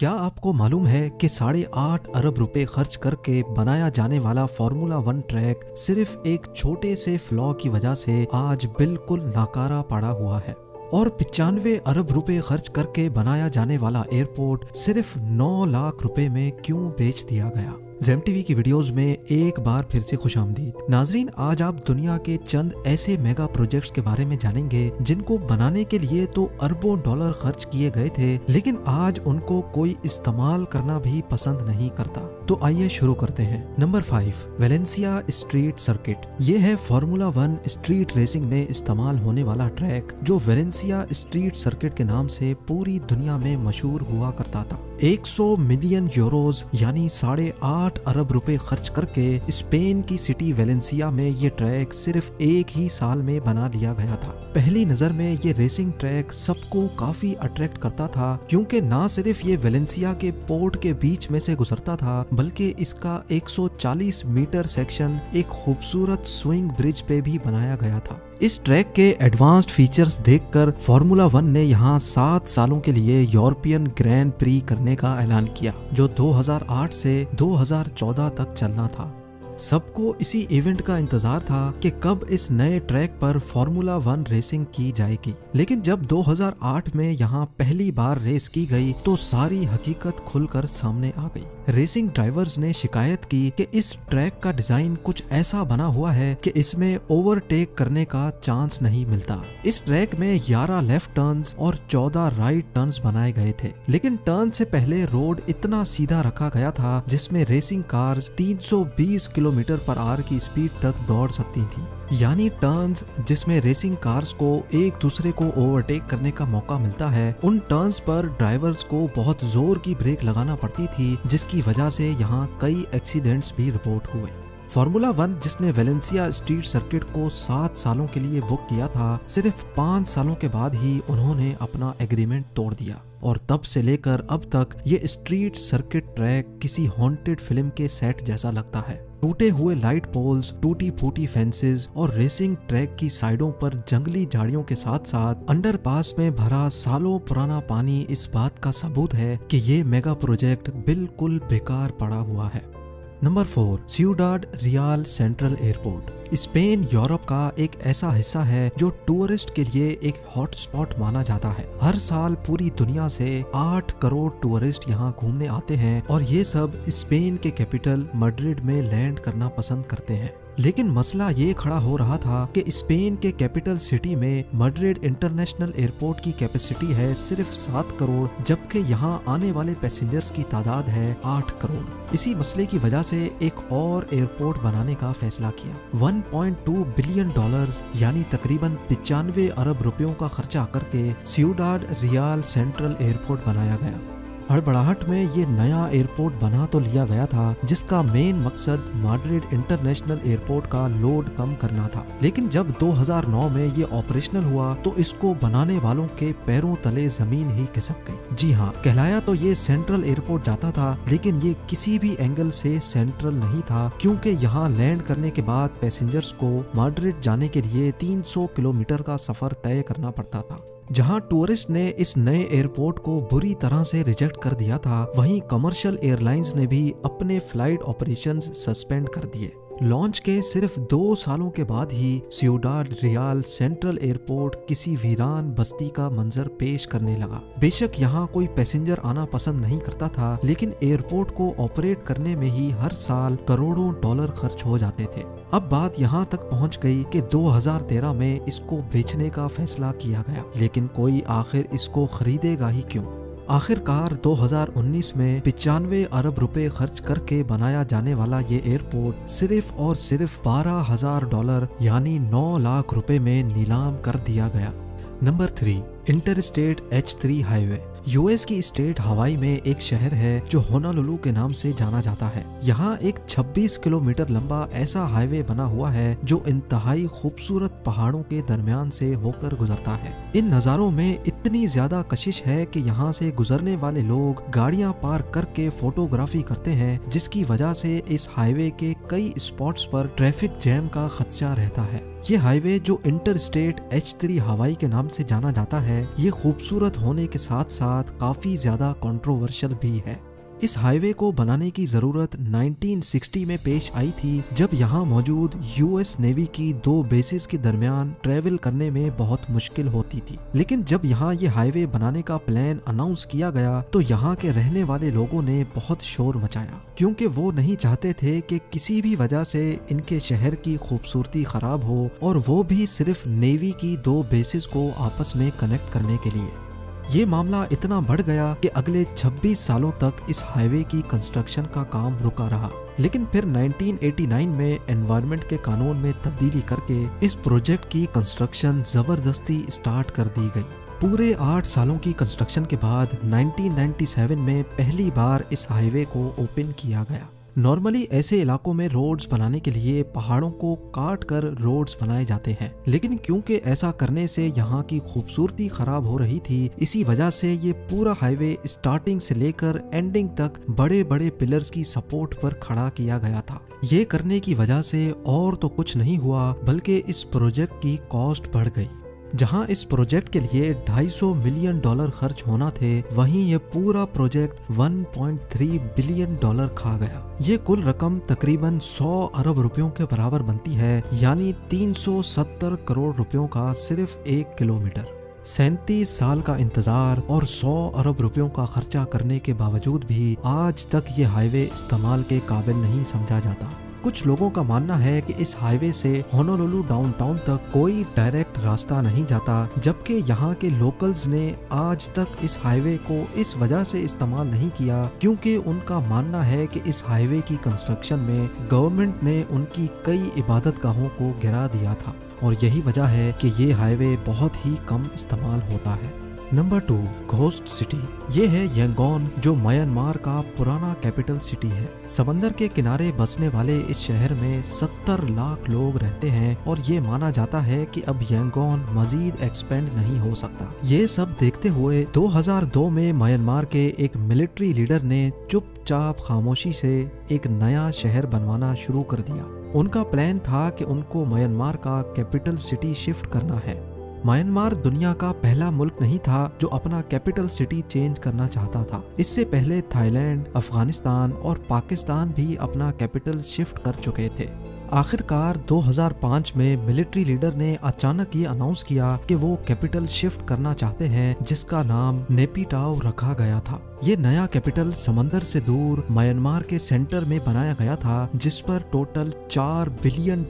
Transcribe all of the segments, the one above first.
क्या आपको मालूम है कि 8.5 अरब रुपए खर्च करके बनाया जाने वाला फार्मूला वन ट्रैक सिर्फ एक छोटे से फ्लॉ की वजह से आज बिल्कुल नाकारा पड़ा हुआ है। और 95 अरब रुपए खर्च करके बनाया जाने वाला एयरपोर्ट सिर्फ 9 लाख रुपए में क्यों बेच दिया गया। ज़ेम टीवी की वीडियोस में एक बार फिर से खुशामदीद। नाजरीन, आज आप दुनिया के चंद ऐसे मेगा प्रोजेक्ट्स के बारे में जानेंगे जिनको बनाने के लिए तो अरबों डॉलर खर्च किए गए थे, लेकिन आज उनको कोई इस्तेमाल करना भी पसंद नहीं करता। तो आइए शुरू करते हैं। Number 5, Valencia street circuit. ये है फार्मूला वन स्ट्रीट रेसिंग में इस्तेमाल होने वाला ट्रैक जो वेलेंसिया स्ट्रीट सर्किट के नाम से पूरी दुनिया में मशहूर हुआ करता था। 100 मिलियन यूरोज यानी 8.5 अरब रुपए खर्च करके स्पेन की सिटी वेलेंसिया में ये ट्रैक सिर्फ एक ही साल में बना लिया गया था। पहली नजर में ये रेसिंग ट्रैक सबको काफी अट्रैक्ट करता था, क्योंकि ना सिर्फ ये वेलेंसिया के पोर्ट के बीच में से गुजरता था, बल्कि इसका 140 मीटर सेक्शन एक खूबसूरत स्विंग ब्रिज पे भी बनाया गया था। इस ट्रैक के एडवांस्ड फीचर्स देखकर फार्मूला वन ने यहाँ 7 सालों के लिए यूरोपियन ग्रैंड प्री करने का ऐलान किया, जो 2008 से 2014 तक चलना था। सबको इसी इवेंट का इंतजार था कि कब इस नए ट्रैक पर फार्मूला वन रेसिंग की जाएगी। लेकिन जब 2008 में यहाँ पहली बार रेस की गई तो सारी हकीकत खुलकर सामने आ गई। रेसिंग ड्राइवर्स ने शिकायत की कि इस ट्रैक का डिजाइन कुछ ऐसा बना हुआ है कि इसमें ओवरटेक करने का चांस नहीं मिलता। इस ट्रैक में 11 लेफ्ट टर्न्स और 14 राइट टर्न्स बनाए गए थे, लेकिन टर्न से पहले रोड इतना सीधा रखा गया था जिसमें racing cars 320 kilometre per hour की स्पीड तक दौड़ सकती थी। यानी टर्न्स जिसमें रेसिंग कार्स को एक दूसरे को ओवरटेक करने का मौका मिलता है, उन टर्न्स पर ड्राइवर्स को बहुत जोर की ब्रेक लगाना पड़ती थी, जिसकी वजह से यहाँ कई एक्सीडेंट्स भी रिपोर्ट हुए। फार्मूला वन जिसने वेलेंसिया स्ट्रीट सर्किट को 7 सालों के लिए बुक किया था, सिर्फ 5 सालों के बाद ही उन्होंने अपना एग्रीमेंट तोड़ दिया और तब से लेकर अब तक ये स्ट्रीट सर्किट ट्रैक किसी हॉन्टेड फिल्म के सेट जैसा लगता है। टूटे हुए लाइट पोल्स, टूटी फूटी फेंसेस और रेसिंग ट्रैक की साइडों पर जंगली झाड़ियों के साथ साथ अंडरपास में भरा सालों पुराना पानी इस बात का सबूत है कि ये मेगा प्रोजेक्ट बिल्कुल बेकार पड़ा हुआ है। Number 4, Ciudad Real Central Airport. Spain Europe का एक ऐसा हिस्सा है जो टूरिस्ट के लिए एक हॉटस्पॉट माना जाता है। हर साल पूरी दुनिया से 8 करोड़ टूरिस्ट यहाँ घूमने आते हैं और ये सब स्पेन के कैपिटल मैड्रिड में लैंड करना पसंद करते हैं। लेकिन मसला ये खड़ा हो रहा था कि स्पेन के कैपिटल सिटी में मैड्रिड इंटरनेशनल एयरपोर्ट की कैपेसिटी है सिर्फ 7 करोड़, जबकि यहाँ आने वाले पैसेंजर्स की तादाद है 8 करोड़। इसी मसले की वजह से एक और एयरपोर्ट बनाने का फैसला किया। 1.2 बिलियन डॉलर्स यानी तकरीबन 95 अरब रुपयों का खर्चा करके सिउडाड रियल सेंट्रल एयरपोर्ट बनाया गया। हड़बड़ाहट में ये नया एयरपोर्ट बना तो लिया गया था, जिसका मेन मकसद मैड्रिड इंटरनेशनल एयरपोर्ट का लोड कम करना था, लेकिन जब 2009 में ये ऑपरेशनल हुआ तो इसको बनाने वालों के पैरों तले जमीन ही खिसक गई। जी हाँ, कहलाया तो ये सेंट्रल एयरपोर्ट जाता था, लेकिन ये किसी भी एंगल से सेंट्रल नहीं था, क्योंकि यहाँ लैंड करने के बाद पैसेंजर्स को मैड्रिड जाने के लिए 300 किलोमीटर का सफर तय करना पड़ता था। जहां टूरिस्ट ने इस नए एयरपोर्ट को बुरी तरह से रिजेक्ट कर दिया था, वहीं कमर्शियल एयरलाइंस ने भी अपने फ्लाइट ऑपरेशंस सस्पेंड कर दिए। लॉन्च के सिर्फ 2 सालों के बाद ही सिउडाड रियल सेंट्रल एयरपोर्ट किसी वीरान बस्ती का मंजर पेश करने लगा। बेशक यहाँ कोई पैसेंजर आना पसंद नहीं करता था, लेकिन एयरपोर्ट को ऑपरेट करने में ही हर साल करोड़ों डॉलर खर्च हो जाते थे। अब बात यहाँ तक पहुँच गई कि 2013 में इसको बेचने का फैसला किया गया, लेकिन कोई आखिर इसको खरीदेगा ही क्यों। आखिरकार 2019 में 95 अरब रुपए खर्च करके बनाया जाने वाला ये एयरपोर्ट सिर्फ और सिर्फ $12,000 यानी 9 लाख रुपए में नीलाम कर दिया गया। Number 3, interstate H3 highway. US की स्टेट हवाई में एक शहर है जो होनोलुलु के नाम से जाना जाता है। यहाँ एक 26 किलोमीटर लंबा ऐसा हाईवे बना हुआ है जो इंतहाई खूबसूरत पहाड़ों के दरमियान से होकर गुजरता है। इन नज़ारों में इतनी ज्यादा कशिश है कि यहाँ से गुजरने वाले लोग गाड़ियाँ पार्क करके फोटोग्राफी करते हैं, जिसकी वजह से इस हाईवे के कई स्पॉट्स पर ट्रैफिक जैम का खदशा रहता है। ये हाईवे जो इंटर स्टेट H3 हवाई के नाम से जाना जाता है, ये खूबसूरत होने के साथ साथ काफी ज्यादा कंट्रोवर्शियल भी है। इस हाईवे को बनाने की जरूरत 1960 में पेश आई थी, जब यहाँ मौजूद यूएस नेवी की 2 बेसिस के दरमियान ट्रेवल करने में बहुत मुश्किल होती थी। लेकिन जब यहाँ ये हाईवे बनाने का प्लान अनाउंस किया गया तो यहाँ के रहने वाले लोगों ने बहुत शोर मचाया, क्योंकि वो नहीं चाहते थे कि किसी भी वजह से इनके शहर की खूबसूरती खराब हो, और वो भी सिर्फ नेवी की 2 बेसिस को आपस में कनेक्ट करने के लिए। ये मामला इतना बढ़ गया कि अगले 26 सालों तक इस हाईवे की कंस्ट्रक्शन का काम रुका रहा। लेकिन फिर 1989 में एनवायरनमेंट के कानून में तब्दीली करके इस प्रोजेक्ट की कंस्ट्रक्शन जबरदस्ती स्टार्ट कर दी गई। पूरे 8 सालों की कंस्ट्रक्शन के बाद 1997 में पहली बार इस हाईवे को ओपन किया गया। नॉर्मली ऐसे इलाकों में रोड्स बनाने के लिए पहाड़ों को काट कर रोड्स बनाए जाते हैं, लेकिन क्योंकि ऐसा करने से यहाँ की खूबसूरती खराब हो रही थी, इसी वजह से ये पूरा हाईवे स्टार्टिंग से लेकर एंडिंग तक बड़े बड़े पिलर्स की सपोर्ट पर खड़ा किया गया था। ये करने की वजह से और तो कुछ नहीं हुआ, बल्कि इस प्रोजेक्ट की कॉस्ट बढ़ गई। जहां इस प्रोजेक्ट के लिए $250 मिलियन खर्च होना थे, वहीं ये पूरा प्रोजेक्ट $1.3 बिलियन खा गया। ये कुल रकम तकरीबन 100 अरब रुपयों के बराबर बनती है, यानी 370 करोड़ रुपयों का सिर्फ 1 किलोमीटर। 37 साल का इंतजार और 100 अरब रुपयों का खर्चा करने के बावजूद भी आज तक ये हाईवे इस्तेमाल के काबिल नहीं समझा जाता। कुछ लोगों का मानना है कि इस हाईवे से होनोलुलु डाउनटाउन तक कोई डायरेक्ट रास्ता नहीं जाता, जबकि यहाँ के लोकल्स ने आज तक इस हाईवे को इस वजह से इस्तेमाल नहीं किया क्योंकि उनका मानना है कि इस हाईवे की कंस्ट्रक्शन में गवर्नमेंट ने उनकी कई इबादत गाहों को गिरा दिया था, और यही वजह है कि ये हाईवे बहुत ही कम इस्तेमाल होता है। Number 2, ghost city. ये है यांगोन, जो म्यांमार का पुराना कैपिटल सिटी है। समंदर के किनारे बसने वाले इस शहर में 70 लाख लोग रहते हैं, और ये माना जाता है कि अब यांगोन मजीद एक्सपेंड नहीं हो सकता। ये सब देखते हुए 2002 में म्यांमार के एक मिलिट्री लीडर ने चुपचाप खामोशी से एक नया शहर बनवाना शुरू कर दिया। उनका प्लान था कि उनको म्यांमार का कैपिटल सिटी शिफ्ट करना है। म्यांमार दुनिया का पहला मुल्क नहीं था जो अपना कैपिटल सिटी चेंज करना चाहता था। इससे पहले थाईलैंड, अफगानिस्तान और पाकिस्तान भी अपना कैपिटल शिफ्ट कर चुके थे। आखिरकार 2005 में मिलिट्री लीडर ने अचानक ये अनाउंस किया कि वो कैपिटल शिफ्ट करना चाहते हैं, जिसका नाम नेपिटाओ रखा गया था। ये नया कैपिटल समंदर से दूर म्यांमार के सेंटर में बनाया गया था, जिस पर टोटल $4 बिलियन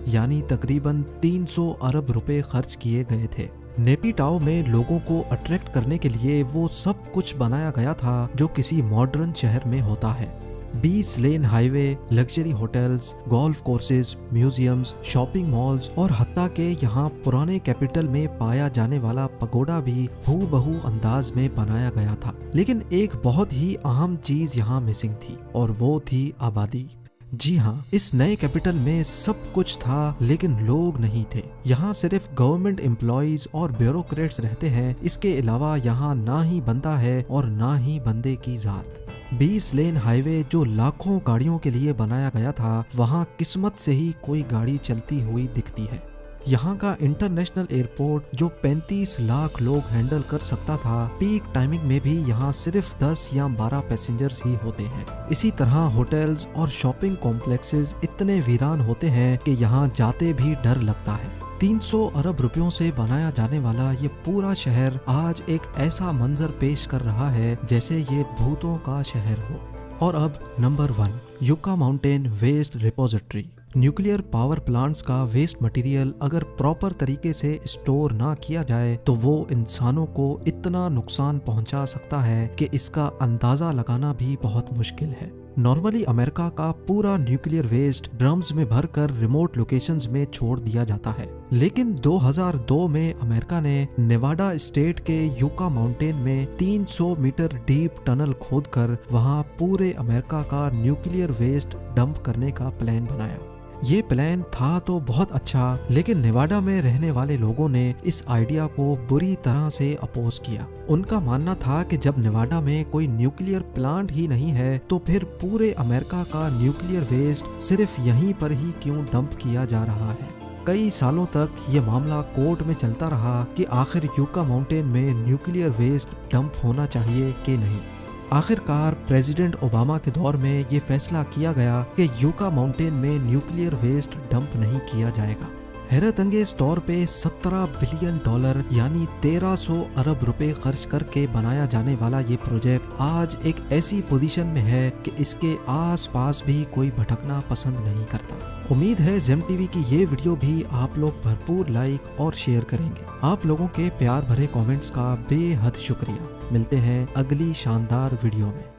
यानी तकरीबन 300 अरब रुपए खर्च किए गए थे। नेपिटाओ में लोगों को अट्रैक्ट करने के लिए वो सब कुछ बनाया गया था जो किसी मॉडर्न शहर में होता है। 20 lane highway, luxury hotels, golf courses, museums, shopping malls और हत्ता के यहाँ पुराने कैपिटल में पाया जाने वाला पगोडा भी हूबहू अंदाज में बनाया गया था। लेकिन एक बहुत ही अहम चीज यहाँ मिसिंग थी, और वो थी आबादी। जी हाँ, इस नए कैपिटल में सब कुछ था, लेकिन लोग नहीं थे। यहाँ सिर्फ गवर्नमेंट एम्प्लॉइज और ब्यूरोक्रेट्स रहते हैं। इसके अलावा यहाँ ना ही बंदा है और ना ही बंदे की जात। 20 लेन हाईवे जो लाखों गाड़ियों के लिए बनाया गया था, वहाँ किस्मत से ही कोई गाड़ी चलती हुई दिखती है। यहाँ का इंटरनेशनल एयरपोर्ट जो 35 लाख लोग हैंडल कर सकता था, पीक टाइमिंग में भी यहाँ सिर्फ 10 या 12 पैसेंजर्स ही होते हैं। इसी तरह होटल्स और शॉपिंग कॉम्प्लेक्सेस इतने वीरान होते हैं कि यहाँ जाते भी डर लगता है। 300 अरब रुपयों से बनाया जाने वाला ये पूरा शहर आज एक ऐसा मंजर पेश कर रहा है जैसे ये भूतों का शहर हो। और अब number 1, Yucca Mountain waste repository. Nuclear power plants का वेस्ट मटेरियल अगर प्रॉपर तरीके से स्टोर ना किया जाए तो वो इंसानों को इतना नुकसान पहुंचा सकता है कि इसका अंदाजा लगाना भी बहुत मुश्किल है। नॉर्मली अमेरिका का पूरा न्यूक्लियर वेस्ट ड्रम्स में भरकर रिमोट लोकेशंस में छोड़ दिया जाता है, लेकिन 2002 में अमेरिका ने नेवाडा स्टेट के युका माउंटेन में 300 मीटर डीप टनल खोदकर वहां पूरे अमेरिका का न्यूक्लियर वेस्ट डंप करने का प्लान बनाया। ये प्लान था तो बहुत अच्छा, लेकिन नेवाडा में रहने वाले लोगों ने इस आइडिया को बुरी तरह से अपोज किया। उनका मानना था कि जब नेवाडा में कोई न्यूक्लियर प्लांट ही नहीं है तो फिर पूरे अमेरिका का न्यूक्लियर वेस्ट सिर्फ यहीं पर ही क्यों डंप किया जा रहा है। कई सालों तक ये मामला कोर्ट में चलता रहा कि आखिर यूका माउंटेन में न्यूक्लियर वेस्ट डंप होना चाहिए कि नहीं। आखिरकार प्रेसिडेंट ओबामा के दौर में ये फैसला किया गया कि यूका माउंटेन में न्यूक्लियर वेस्ट डंप नहीं किया जाएगा। हैरत अंगेज तौर पे 17 बिलियन डॉलर यानी 1300 अरब रुपए खर्च करके बनाया जाने वाला ये प्रोजेक्ट आज एक ऐसी पोजीशन में है कि इसके आसपास भी कोई भटकना पसंद नहीं करता। उम्मीद है जेम टीवी की ये वीडियो भी आप लोग भरपूर लाइक और शेयर करेंगे। आप लोगों के प्यार भरे कमेंट्स का बेहद शुक्रिया। मिलते हैं अगली शानदार वीडियो में।